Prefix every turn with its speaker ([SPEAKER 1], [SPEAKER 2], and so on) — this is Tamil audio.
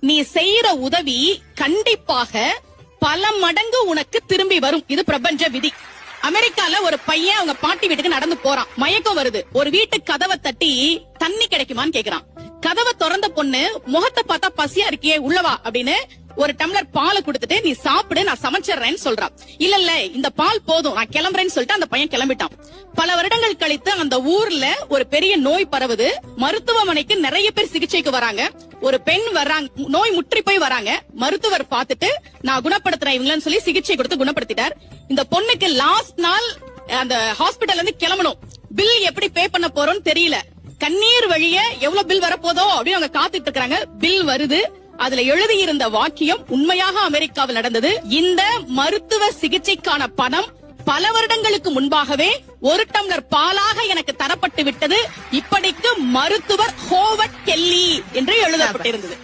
[SPEAKER 1] நீ செய்யற உதவி கண்டிப்பாக பல மடங்கு உனக்கு திரும்பி வரும். இது பிரபஞ்ச விதி. அமெரிக்கால ஒரு பையன் அவங்க பாட்டி வீட்டுக்கு நடந்து போறான். மயக்கம் வருது. ஒரு வீட்டு கதவை தட்டி தண்ணி கிடைக்குமான்னு கேக்குறான். கதவை திறந்த பொண்ணு முகத்தை பார்த்தா பசியா இருக்கியே உள்ளவா அப்படின்னு ஒரு டம்ளர் பாலை கொடுத்துட்டு நீ சாப்பிடு நான் சமைச்சிடுறேன்னு சொல்றான். இல்ல இந்த பால் போதும் நான் கிளம்புறேன்னு சொல்லிட்டு அந்த பையன் கிளம்பிட்டான். பல வருடங்கள் கழித்து அந்த ஊர்ல ஒரு பெரிய நோய் பரவுது. மருத்துவமனைக்கு நிறைய பேர் சிகிச்சைக்கு வராங்க. ஒரு பெண் வர்றாங்க, நோய் முற்றி போய் வராங்க. மருத்துவர் பார்த்துட்டு நான் குணப்படுத்துறேன் இவங்களன்னு சொல்லி சிகிச்சை கொடுத்து குணப்படுத்திட்டார். இந்த பொண்ணுக்கு லாஸ்ட் நாள் அந்த ஹாஸ்பிட்டல்ல இருந்து கிளம்பணும். பில் எப்படி பே பண்ண போறோம்னு தெரியல. கண்ணீர் வழிய எவ்வளவு பில் வரப்போதோ அப்படின்னு அவங்க காத்துட்டு இருக்காங்க. பில் வருது. அதுல எழுதியிருந்த வாக்கியம் உண்மையாக அமெரிக்காவில் நடந்தது. இந்த மருத்துவ சிகிச்சைக்கான பணம் பல வருடங்களுக்கு முன்பாகவே ஒரு டம்ளர் பாலாக எனக்கு தரப்பட்டு விட்டது. இப்படிக்கு மருத்துவர் ஹோவர்ட் கெல்லி என்று எழுதப்பட்டிருந்தது.